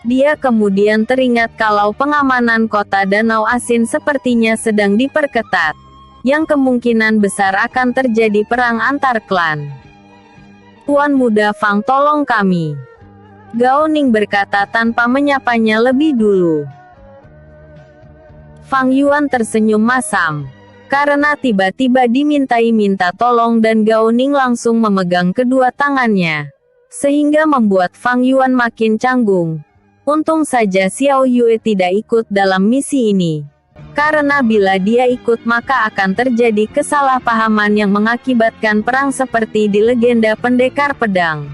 Dia kemudian teringat kalau pengamanan kota Danau Asin sepertinya sedang diperketat, yang kemungkinan besar akan terjadi perang antar klan. "Tuan muda Fang, tolong kami," Gao Ning berkata tanpa menyapanya lebih dulu. Fang Yuan tersenyum masam, karena tiba-tiba diminta tolong dan Gao Ning langsung memegang kedua tangannya, sehingga membuat Fang Yuan makin canggung. Untung saja Xiao Yue tidak ikut dalam misi ini. Karena bila dia ikut maka akan terjadi kesalahpahaman yang mengakibatkan perang seperti di legenda pendekar pedang.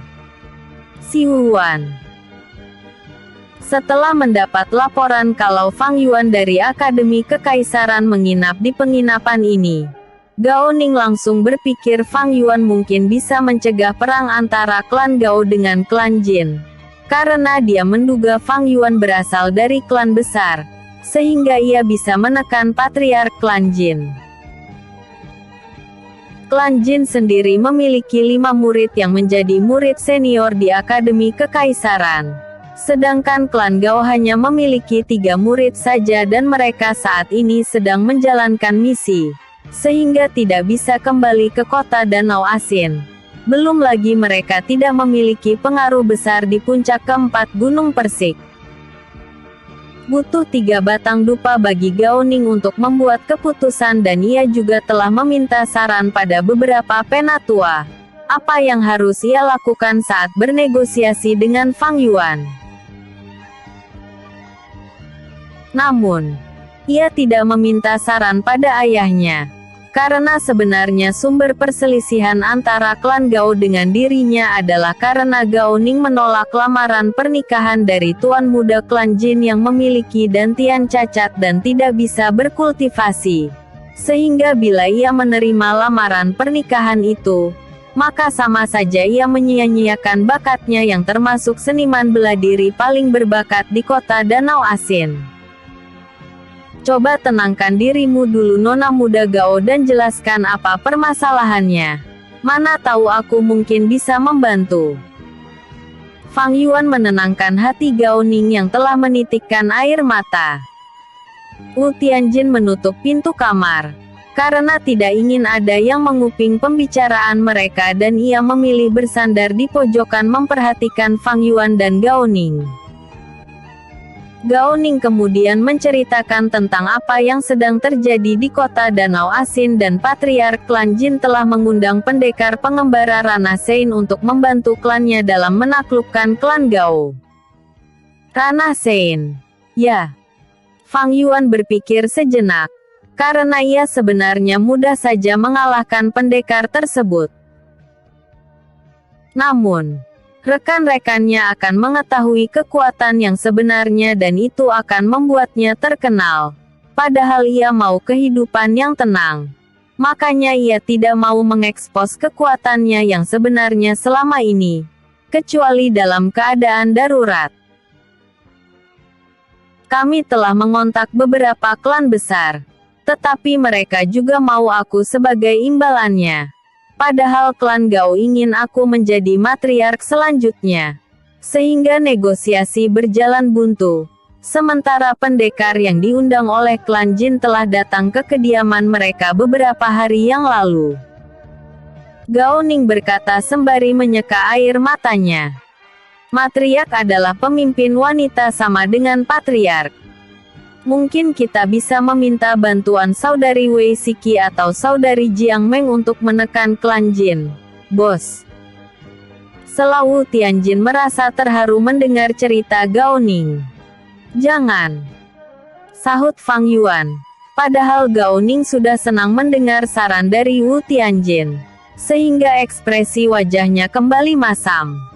Si Yuan. Setelah mendapat laporan kalau Fang Yuan dari Akademi Kekaisaran menginap di penginapan ini, Gao Ning langsung berpikir Fang Yuan mungkin bisa mencegah perang antara klan Gao dengan klan Jin. Karena dia menduga Fang Yuan berasal dari klan besar, sehingga ia bisa menekan patriark klan Jin. Klan Jin sendiri memiliki 5 murid yang menjadi murid senior di Akademi Kekaisaran. Sedangkan klan Gao hanya memiliki 3 murid saja dan mereka saat ini sedang menjalankan misi, sehingga tidak bisa kembali ke kota Danau Asin. Belum lagi mereka tidak memiliki pengaruh besar di puncak keempat Gunung Persik. Butuh 3 batang dupa bagi Gao Ning untuk membuat keputusan dan ia juga telah meminta saran pada beberapa penatua. Apa yang harus ia lakukan saat bernegosiasi dengan Fang Yuan? Namun, ia tidak meminta saran pada ayahnya, karena sebenarnya sumber perselisihan antara klan Gao dengan dirinya adalah karena Gao Ning menolak lamaran pernikahan dari tuan muda klan Jin yang memiliki dantian cacat dan tidak bisa berkultivasi. Sehingga bila ia menerima lamaran pernikahan itu, maka sama saja ia menyia-nyiakan bakatnya yang termasuk seniman bela diri paling berbakat di kota Danau Asin. Coba tenangkan dirimu dulu Nona Muda Gao dan jelaskan apa permasalahannya. Mana tahu aku mungkin bisa membantu. Fang Yuan menenangkan hati Gao Ning yang telah menitikkan air mata. Wu Tianjin menutup pintu kamar karena tidak ingin ada yang menguping pembicaraan mereka dan ia memilih bersandar di pojokan memperhatikan Fang Yuan dan Gao Ning. Gao Ning kemudian menceritakan tentang apa yang sedang terjadi di kota Danau Asin dan Patriark klan Jin telah mengundang pendekar pengembara Rana Sein untuk membantu klannya dalam menaklukkan klan Gao. Rana Sein. Ya. Fang Yuan berpikir sejenak. Karena ia sebenarnya mudah saja mengalahkan pendekar tersebut. Namun, rekan-rekannya akan mengetahui kekuatan yang sebenarnya dan itu akan membuatnya terkenal. Padahal ia mau kehidupan yang tenang. Makanya ia tidak mau mengekspos kekuatannya yang sebenarnya selama ini. Kecuali dalam keadaan darurat. Kami telah mengontak beberapa klan besar. Tetapi mereka juga mau aku sebagai imbalannya. Padahal klan Gao ingin aku menjadi matriark selanjutnya. Sehingga negosiasi berjalan buntu. Sementara pendekar yang diundang oleh klan Jin telah datang ke kediaman mereka beberapa hari yang lalu. Gao Ning berkata sembari menyeka air matanya. Matriark adalah pemimpin wanita sama dengan patriark. Mungkin kita bisa meminta bantuan saudari Wei Siki atau saudari Jiang Meng untuk menekan klan Jin, bos. Wu Tianjin merasa terharu mendengar cerita Gao Ning. Jangan, sahut Fang Yuan. Padahal Gao Ning sudah senang mendengar saran dari Wu Tianjin, sehingga ekspresi wajahnya kembali masam.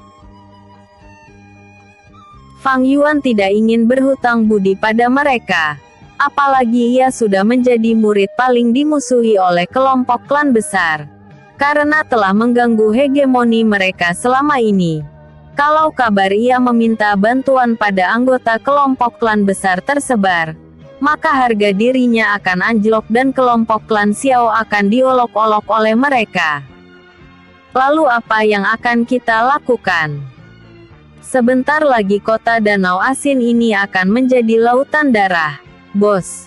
Fang Yuan tidak ingin berhutang budi pada mereka. Apalagi ia sudah menjadi murid paling dimusuhi oleh kelompok klan besar. Karena telah mengganggu hegemoni mereka selama ini. Kalau kabar ia meminta bantuan pada anggota kelompok klan besar tersebar, maka harga dirinya akan anjlok dan kelompok klan Xiao akan diolok-olok oleh mereka. Lalu apa yang akan kita lakukan? Sebentar lagi kota Danau Asin ini akan menjadi lautan darah, bos.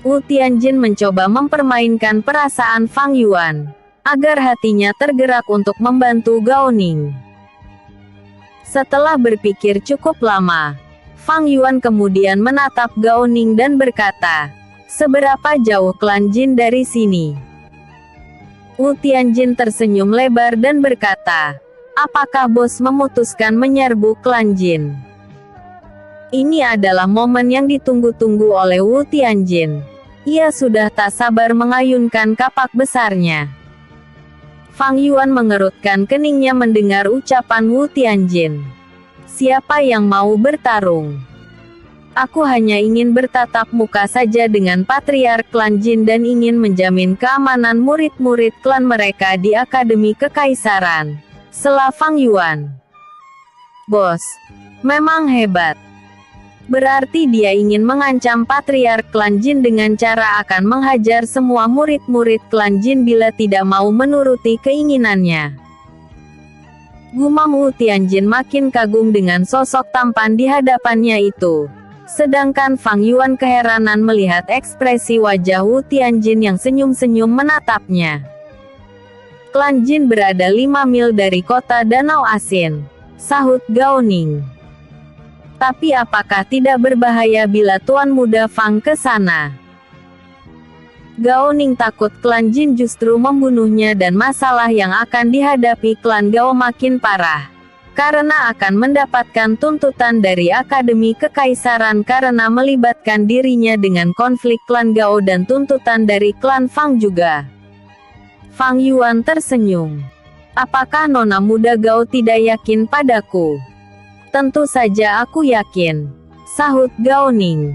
Wu Tianjin mencoba mempermainkan perasaan Fang Yuan, agar hatinya tergerak untuk membantu Gao Ning. Setelah berpikir cukup lama, Fang Yuan kemudian menatap Gao Ning dan berkata, seberapa jauh klan Jin dari sini? Wu Tianjin tersenyum lebar dan berkata, apakah bos memutuskan menyerbu klan Jin? Ini adalah momen yang ditunggu-tunggu oleh Wu Tianjin. Ia sudah tak sabar mengayunkan kapak besarnya. Fang Yuan mengerutkan keningnya mendengar ucapan Wu Tianjin. Siapa yang mau bertarung? Aku hanya ingin bertatap muka saja dengan patriark klan Jin dan ingin menjamin keamanan murid-murid klan mereka di Akademi Kekaisaran. Sela Fang Yuan. Bos, memang hebat. Berarti dia ingin mengancam patriark klan Jin dengan cara akan menghajar semua murid-murid klan Jin bila tidak mau menuruti keinginannya. Gumam Wu Tianjin makin kagum dengan sosok tampan di hadapannya itu. Sedangkan Fang Yuan keheranan melihat ekspresi wajah Wu Tianjin yang senyum-senyum menatapnya. Klan Jin berada 5 mil dari kota Danau Asin, sahut Gao Ning. Tapi apakah tidak berbahaya bila Tuan Muda Fang ke sana? Gao Ning takut klan Jin justru membunuhnya dan masalah yang akan dihadapi klan Gao makin parah. Karena akan mendapatkan tuntutan dari Akademi Kekaisaran karena melibatkan dirinya dengan konflik klan Gao dan tuntutan dari klan Fang juga. Fang Yuan tersenyum. Apakah Nona Muda Gao tidak yakin padaku? Tentu saja aku yakin, sahut Gao Ning.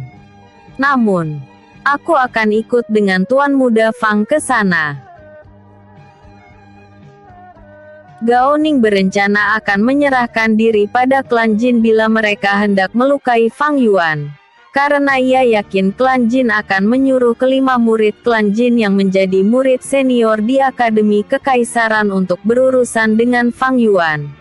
Namun, aku akan ikut dengan Tuan Muda Fang ke sana. Gao Ning berencana akan menyerahkan diri pada klan Jin bila mereka hendak melukai Fang Yuan. Karena ia yakin klan Jin akan menyuruh kelima murid klan Jin yang menjadi murid senior di Akademi Kekaisaran untuk berurusan dengan Fang Yuan.